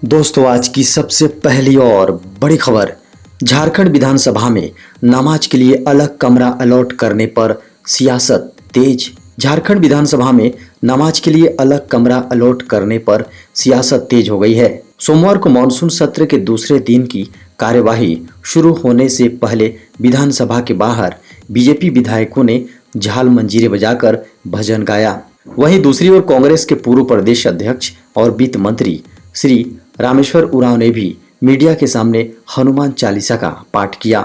दोस्तों, आज की सबसे पहली और बड़ी खबर। झारखंड विधानसभा में नमाज के लिए अलग कमरा अलॉट करने पर सियासत तेज। झारखंड विधानसभा में नमाज के लिए अलग कमरा अलॉट करने पर सियासत तेज हो गई है। सोमवार को मानसून सत्र के दूसरे दिन की कार्यवाही शुरू होने से पहले विधानसभा के बाहर बीजेपी विधायकों ने झाल मंजीरे बजाकर भजन गाया। वहीं दूसरी ओर कांग्रेस के पूर्व प्रदेश अध्यक्ष और वित्त मंत्री श्री रामेश्वर उरांव ने भी मीडिया के सामने हनुमान चालीसा का पाठ किया।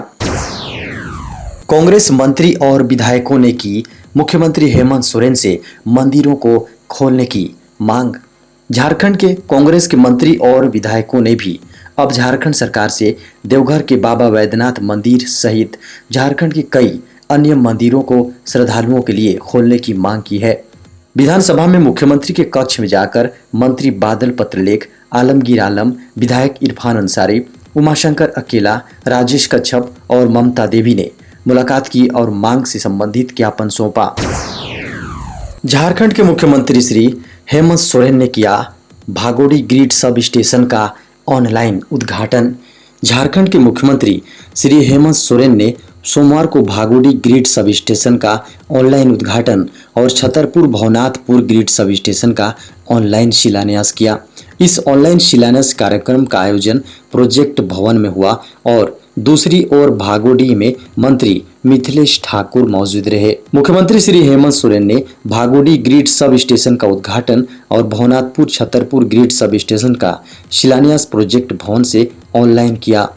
कांग्रेस मंत्री और विधायकों ने की मुख्यमंत्री हेमंत सोरेन से मंदिरों को खोलने की मांग। झारखंड के कांग्रेस के मंत्री और विधायकों ने भी अब झारखंड सरकार से देवघर के बाबा वैद्यनाथ मंदिर सहित झारखंड के कई अन्य मंदिरों को श्रद्धालुओं के लिए खोलने की मांग की है। विधानसभा में मुख्यमंत्री के कक्ष में जाकर मंत्री बादल पत्रलेख, आलमगीर आलम, विधायक इरफान अंसारी, उमाशंकर अकेला, राजेश कच्छप और ममता देवी ने मुलाकात की और मांग से संबंधित ज्ञापन सौंपा। झारखंड के मुख्यमंत्री श्री हेमंत सोरेन ने किया भागोड़ी ग्रिड सब स्टेशन का ऑनलाइन उद्घाटन। झारखंड के मुख्यमंत्री श्री हेमंत सोरेन ने सोमवार को भागोड़ी ग्रिड सब स्टेशन का ऑनलाइन उद्घाटन और Chhatarpur Bhawanathpur grid substation का ऑनलाइन शिलान्यास किया। इस ऑनलाइन शिलान्यास कार्यक्रम का आयोजन प्रोजेक्ट भवन में हुआ और दूसरी ओर भागोड़ी में मंत्री मिथिलेश ठाकुर मौजूद रहे। मुख्यमंत्री श्री हेमंत सोरेन ने भागोड़ी ग्रिड सब स्टेशन का उद्घाटन और Bhawanathpur Chhatarpur grid substation का शिलान्यास प्रोजेक्ट भवन से ऑनलाइन किया।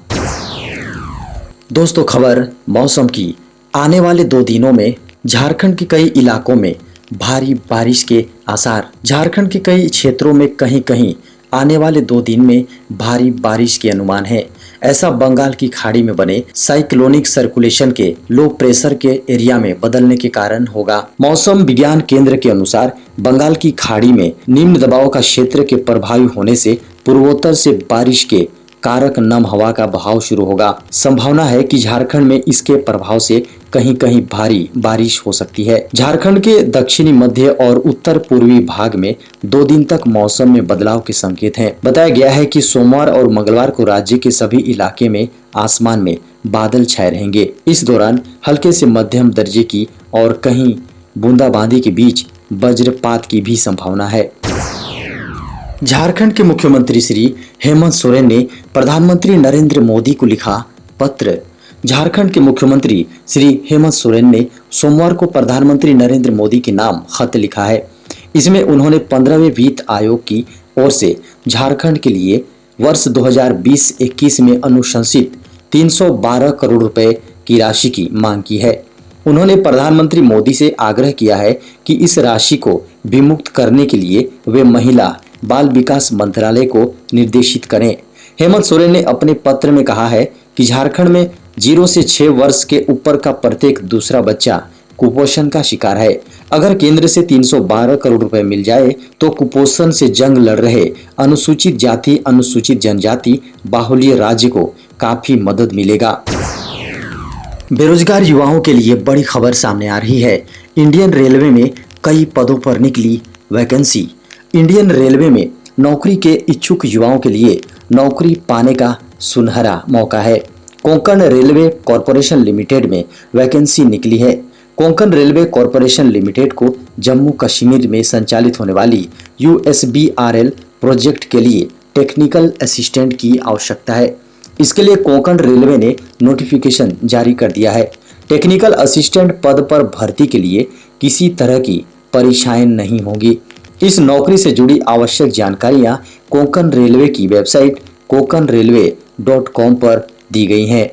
दोस्तों, खबर मौसम की। आने वाले 2 दिनों में झारखंड के कई इलाकों में भारी बारिश के आसार। झारखंड के कई क्षेत्रों में कहीं कहीं आने वाले 2 दिन में भारी बारिश के अनुमान है। ऐसा बंगाल की खाड़ी में बने साइक्लोनिक सर्कुलेशन के लो प्रेशर के एरिया में बदलने के कारण होगा। मौसम विज्ञान केंद्र के अनुसार बंगाल की खाड़ी में निम्न दबाव का क्षेत्र के प्रभावी होने से पूर्वोत्तर से बारिश के कारक नम हवा का बहाव शुरू होगा। संभावना है कि झारखंड में इसके प्रभाव से कहीं कहीं भारी बारिश हो सकती है। झारखंड के दक्षिणी मध्य और उत्तर पूर्वी भाग में 2 दिन तक मौसम में बदलाव के संकेत हैं। बताया गया है कि सोमवार और मंगलवार को राज्य के सभी इलाके में आसमान में बादल छाए रहेंगे। इस दौरान हल्के से मध्यम दर्जे की और कहीं बूंदाबांदी के बीच वज्रपात की भी संभावना है। झारखंड के मुख्यमंत्री श्री हेमंत सोरेन ने प्रधानमंत्री नरेंद्र मोदी को लिखा पत्र। झारखंड के मुख्यमंत्री श्री हेमंत सोरेन ने सोमवार को प्रधानमंत्री नरेंद्र मोदी के नाम खत लिखा है। इसमें उन्होंने 15वें वित्त आयोग की ओर से झारखंड के लिए वर्ष 2020-21 में अनुशंसित 312 करोड़ रुपए की राशि की मांग की है। उन्होंने प्रधानमंत्री मोदी से आग्रह किया है कि इस राशि को विमुक्त करने के लिए वे महिला बाल विकास मंत्रालय को निर्देशित करें। हेमंत सोरेन ने अपने पत्र में कहा है कि झारखंड में 0 से 6 वर्ष के ऊपर का प्रत्येक दूसरा बच्चा कुपोषण का शिकार है। अगर केंद्र से 312 करोड़ रुपए मिल जाए तो कुपोषण से जंग लड़ रहे अनुसूचित जाति, अनुसूचित जनजाति, बाहुल्य राज्य को काफी मदद मिलेगा। बेरोजगार युवाओं के लिए बड़ी खबर सामने आ रही है। इंडियन रेलवे में कई पदों पर निकली वैकेंसी। इंडियन रेलवे में नौकरी के इच्छुक युवाओं के लिए नौकरी पाने का सुनहरा मौका है। कोंकण रेलवे कॉरपोरेशन लिमिटेड में वैकेंसी निकली है। कोंकण रेलवे कॉरपोरेशन लिमिटेड को जम्मू कश्मीर में संचालित होने वाली USBRL प्रोजेक्ट के लिए टेक्निकल असिस्टेंट की आवश्यकता है। इसके लिए कोंकण रेलवे ने नोटिफिकेशन जारी कर दिया है। टेक्निकल असिस्टेंट पद पर भर्ती के लिए किसी तरह की परीक्षाएं नहीं होंगी। इस नौकरी से जुड़ी आवश्यक जानकारियां कोंकण रेलवे की वेबसाइट konkanrailway.com पर दी गई हैं।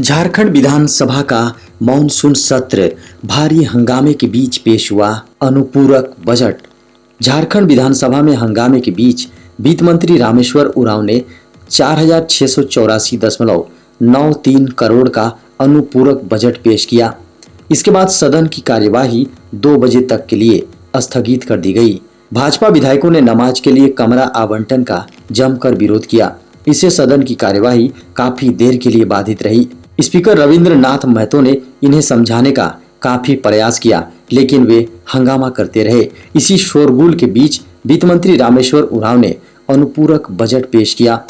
झारखंड विधानसभा का मानसून सत्र भारी हंगामे के बीच पेश हुआ अनुपूरक बजट। झारखंड विधानसभा में हंगामे के बीच वित्त मंत्री रामेश्वर उरांव ने 4684.93 करोड़ का अनुपूरक बजट पेश किया। इसके बाद सदन की कार्यवाही 2 बजे तक के लिए स्थगित कर दी गई। भाजपा विधायकों ने नमाज के लिए कमरा आवंटन का जमकर विरोध किया। इससे सदन की कार्यवाही काफी देर के लिए बाधित रही। स्पीकर रविंद्रनाथ महतो ने इन्हें समझाने का काफी प्रयास किया, लेकिन वे हंगामा करते रहे। इसी शोरगुल के बीच वित्त मंत्री रामेश्वर उरांव ने अनुपूरक बजट पेश किया।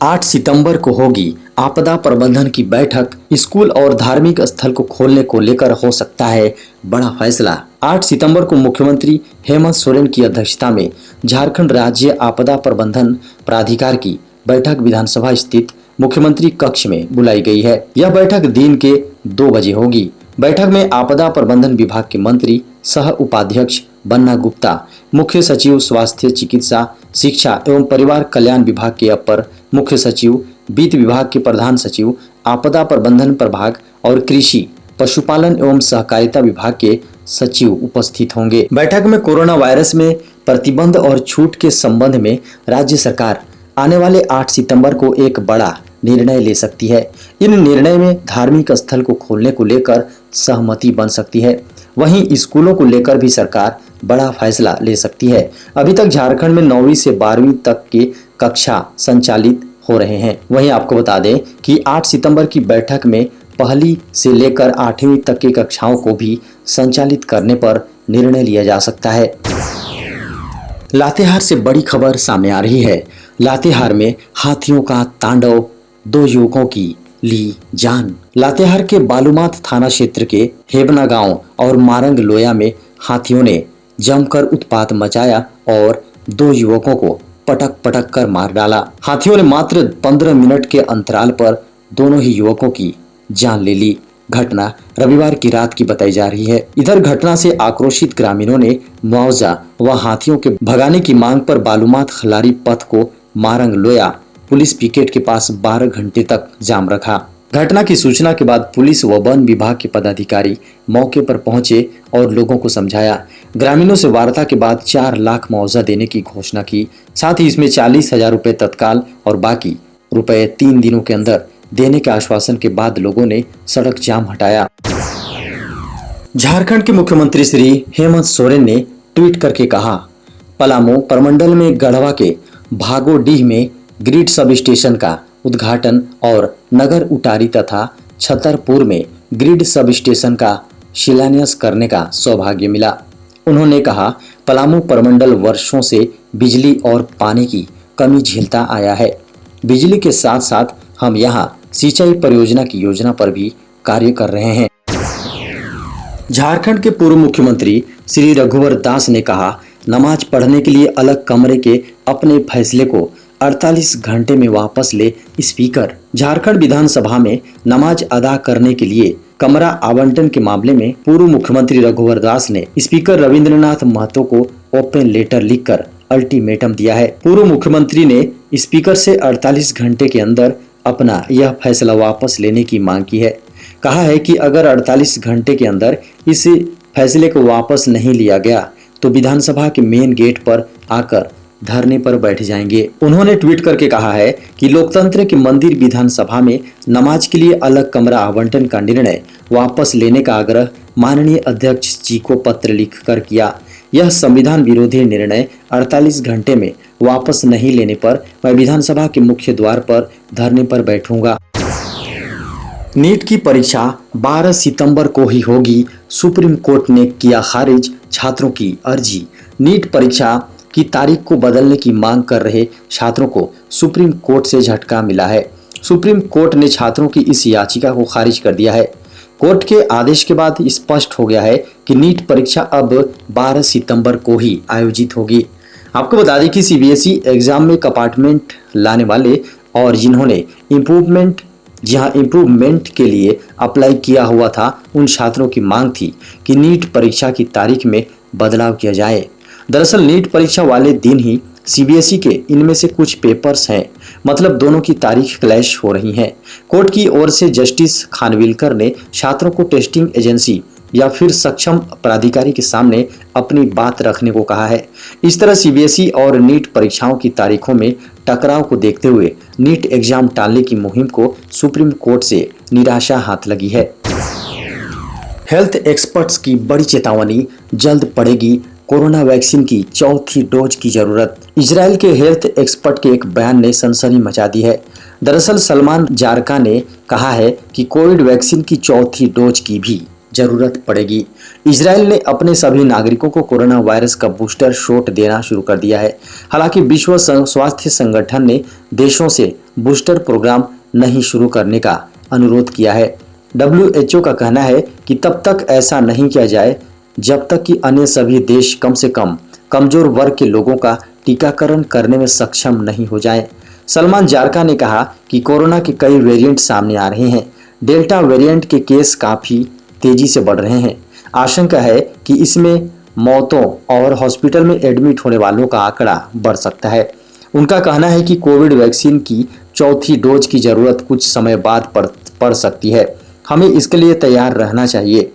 8 सितंबर को होगी आपदा प्रबंधन की बैठक। स्कूल और धार्मिक स्थल को खोलने को लेकर हो सकता है बड़ा फैसला। 8 सितंबर को मुख्यमंत्री हेमंत सोरेन की अध्यक्षता में झारखंड राज्य आपदा प्रबंधन प्राधिकार की बैठक विधानसभा स्थित मुख्यमंत्री कक्ष में बुलाई गई है। यह बैठक दिन के 2 बजे होगी। बैठक में आपदा प्रबंधन विभाग के मंत्री, सह उपाध्यक्ष बन्ना गुप्ता, मुख्य सचिव स्वास्थ्य, चिकित्सा, शिक्षा एवं परिवार कल्याण विभाग के अपर मुख्य सचिव, वित्त विभाग के प्रधान सचिव, आपदा प्रबंधन प्रभाग और कृषि, पशुपालन एवं सहकारिता विभाग के सचिव उपस्थित होंगे। बैठक में कोरोना वायरस में प्रतिबंध और छूट के संबंध में राज्य सरकार आने वाले 8 सितंबर को एक बड़ा निर्णय ले सकती है। इन निर्णय में धार्मिक स्थल को खोलने को लेकर सहमति बन सकती है। वहीं स्कूलों को लेकर भी सरकार बड़ा फैसला ले सकती है। अभी तक झारखंड में 9वीं से 12वीं तक की कक्षा संचालित हो रहे हैं। वहीं आपको बता दें कि 8 सितंबर की बैठक में पहली से लेकर 8वीं तक की कक्षाओं को भी संचालित करने पर निर्णय लिया जा सकता है। लातेहार से बड़ी खबर सामने आ रही है। लातेहार में हाथियों का तांडव, 2 युवकों की ली जान। लातेहार के बालूमाथ थाना क्षेत्र के हेबना गांव और मारंग लोया में हाथियों ने जमकर उत्पात मचाया और 2 युवकों को पटक पटक कर मार डाला। हाथियों ने मात्र 15 मिनट के अंतराल पर दोनों ही युवकों की जान ले ली। घटना रविवार की रात की बताई जा रही है। इधर घटना से आक्रोशित ग्रामीणों ने मुआवजा व हाथियों के भगाने की मांग पर बालूमाथ खलारी पथ को मारंग लोया पुलिस पिकेट के पास 12 घंटे तक जाम रखा। घटना की सूचना के बाद पुलिस व वन विभाग के पदाधिकारी मौके पर पहुंचे और लोगों को समझाया। ग्रामीणों से वार्ता के बाद 4 लाख मुआवजा देने की घोषणा की। साथ ही इसमें 40,000 रुपए तत्काल और बाकी रुपए 3 दिनों के अंदर देने के आश्वासन के बाद लोगों ने सड़क जाम हटाया। झारखंड के मुख्यमंत्री श्री हेमंत सोरेन ने ट्वीट करके कहा, पलामू प्रमंडल में गढ़वा के भागोडीह में ग्रिड सब स्टेशन का उद्घाटन और नगर उटारी तथा छतरपुर में ग्रिड सब स्टेशन का शिलान्यास करने का सौभाग्य मिला। उन्होंने कहा, पलामू प्रमंडल वर्षों से बिजली और पानी की कमी झेलता आया है। बिजली के साथ साथ हम यहाँ सिंचाई परियोजना की योजना पर भी कार्य कर रहे हैं। झारखंड के पूर्व मुख्यमंत्री श्री रघुवर दास ने कहा, नमाज पढ़ने के लिए अलग कमरे के अपने फैसले को 48 घंटे में वापस ले स्पीकर। झारखंड विधानसभा में नमाज अदा करने के लिए कमरा आवंटन के मामले में पूर्व मुख्यमंत्री रघुवर दास ने स्पीकर रविंद्रनाथ महतो को ओपन लेटर लिखकर अल्टीमेटम दिया है। पूर्व मुख्यमंत्री ने स्पीकर से 48 घंटे के अंदर अपना यह फैसला वापस लेने की मांग की है। कहा है कि अगर 48 घंटे के अंदर इस फैसले को वापस नहीं लिया गया तो विधानसभा के मेन गेट पर आकर धरने पर बैठ जाएंगे। उन्होंने ट्वीट करके कहा है कि लोकतंत्र के मंदिर विधानसभा में नमाज के लिए अलग कमरा आवंटन का निर्णय वापस लेने का आग्रह माननीय अध्यक्ष जी को पत्र लिखकर किया। यह संविधान विरोधी निर्णय 48 घंटे में वापस नहीं लेने पर मैं विधानसभा के मुख्य द्वार पर धरने पर बैठूंगा। नीट की परीक्षा 12 सितंबर को ही होगी। सुप्रीम कोर्ट ने किया खारिज छात्रों की अर्जी। नीट परीक्षा की तारीख को बदलने की मांग कर रहे छात्रों को सुप्रीम कोर्ट से झटका मिला है। सुप्रीम कोर्ट ने छात्रों की इस याचिका को खारिज कर दिया है। कोर्ट के आदेश के बाद स्पष्ट हो गया है कि नीट परीक्षा अब 12 सितंबर को ही आयोजित होगी। आपको बता दें कि सीबीएसई एग्जाम में कंपार्टमेंट लाने वाले और जिन्होंने इम्प्रूवमेंट के लिए अप्लाई किया हुआ था, उन छात्रों की मांग थी कि नीट परीक्षा की तारीख में बदलाव किया जाए। दरअसल नीट परीक्षा वाले दिन ही सीबीएसई के इनमें से कुछ पेपर्स हैं, मतलब दोनों की तारीख क्लैश हो रही हैं। कोर्ट की ओर से जस्टिस खानविलकर ने छात्रों को टेस्टिंग एजेंसी या फिर सक्षम प्राधिकारी के सामने अपनी बात रखने को कहा है। इस तरह सीबीएसई और नीट परीक्षाओं की तारीखों में टकराव को देखते हुए नीट एग्जाम टालने की मुहिम को सुप्रीम कोर्ट से निराशा हाथ लगी है। हेल्थ एक्सपर्ट्स की बड़ी चेतावनी, जल्द पड़ेगी कोरोना वैक्सीन की 4थी डोज की जरूरत। इजराइल के हेल्थ एक्सपर्ट के एक बयान ने सनसनी मचा दी है। दरअसल सलमान जारका ने कहा है कि कोविड वैक्सीन की 4थी डोज की भी जरूरत पड़ेगी। इजराइल ने अपने सभी नागरिकों को कोरोना वायरस का बूस्टर शॉट देना शुरू कर दिया है। हालांकि विश्व स्वास्थ्य संगठन ने देशों से बूस्टर प्रोग्राम नहीं शुरू करने का अनुरोध किया है। WHO का कहना है कि तब तक ऐसा नहीं किया जाए जब तक कि अन्य सभी देश कम से कम कमजोर वर्ग के लोगों का टीकाकरण करने में सक्षम नहीं हो जाएं। सलमान जारका ने कहा कि कोरोना के कई वेरिएंट सामने आ रहे हैं। डेल्टा वेरिएंट के केस काफ़ी तेजी से बढ़ रहे हैं। आशंका है कि इसमें मौतों और हॉस्पिटल में एडमिट होने वालों का आंकड़ा बढ़ सकता है। उनका कहना है कि कोविड वैक्सीन की चौथी डोज की ज़रूरत कुछ समय बाद पड़ सकती है। हमें इसके लिए तैयार रहना चाहिए।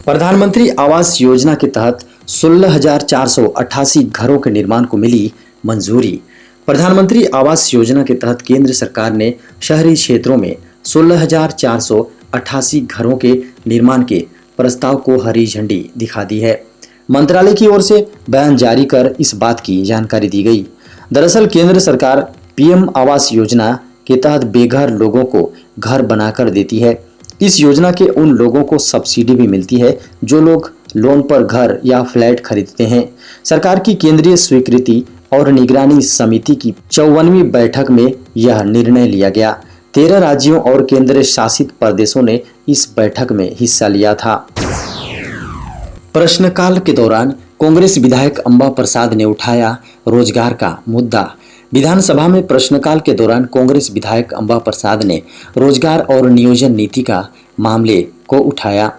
प्रधानमंत्री आवास योजना के तहत 16,488 घरों के निर्माण को मिली मंजूरी। प्रधानमंत्री आवास योजना के तहत केंद्र सरकार ने शहरी क्षेत्रों में 16,488 घरों के निर्माण के प्रस्ताव को हरी झंडी दिखा दी है। मंत्रालय की ओर से बयान जारी कर इस बात की जानकारी दी गई। दरअसल केंद्र सरकार PM आवास योजना के तहत बेघर लोगों को घर बनाकर देती है। इस योजना के उन लोगों को सब्सिडी भी मिलती है जो लोग लोन पर घर या फ्लैट खरीदते हैं। सरकार की केंद्रीय स्वीकृति और निगरानी समिति की 54वीं बैठक में यह निर्णय लिया गया। 13 राज्यों और केंद्र शासित प्रदेशों ने इस बैठक में हिस्सा लिया था। प्रश्नकाल के दौरान कांग्रेस विधायक अंबा प्रसाद ने उठाया रोजगार का मुद्दा। विधानसभा में प्रश्नकाल के दौरान कांग्रेस विधायक अंबा प्रसाद ने रोजगार और नियोजन नीति का मामले को उठाया।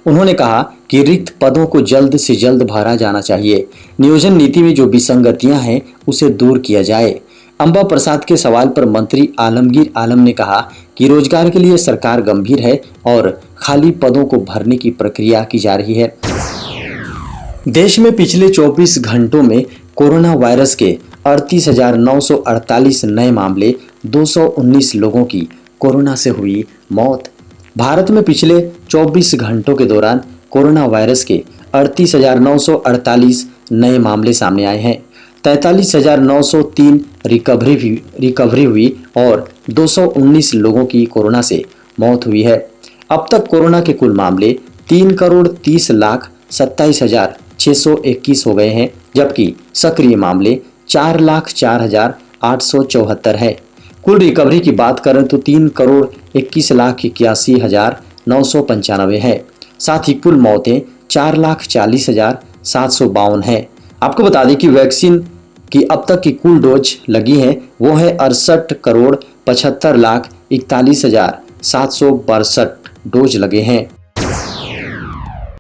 उन्होंने कहा कि रिक्त पदों को जल्द से जल्द भरा जाना चाहिए। नियोजन नीति में जो विसंगतियां हैं उसे दूर किया जाए। अंबा प्रसाद के सवाल पर मंत्री आलमगीर आलम ने कहा कि रोजगार के लिए सरकार गंभीर है और खाली पदों को भरने की प्रक्रिया की जा रही है। देश में पिछले 24 घंटों में कोरोना वायरस के 38,948 नए मामले, 219 लोगों की कोरोना से हुई मौत। भारत में पिछले 24 घंटों के दौरान कोरोना वायरस के 38,948 नए मामले सामने आए हैं। 43,903 रिकवरी हुई और 219 लोगों की कोरोना से मौत हुई है। अब तक कोरोना के कुल मामले 3,30,27,621 हो गए हैं, जबकि सक्रिय मामले 4,04,874 है। कुल रिकवरी की बात करें तो 3,21,81,995 है। साथ ही कुल मौतें 4,40,752 है। आपको बता दें कि वैक्सीन की अब तक की कुल डोज लगी है वो है 68,75,41,762 डोज लगे हैं।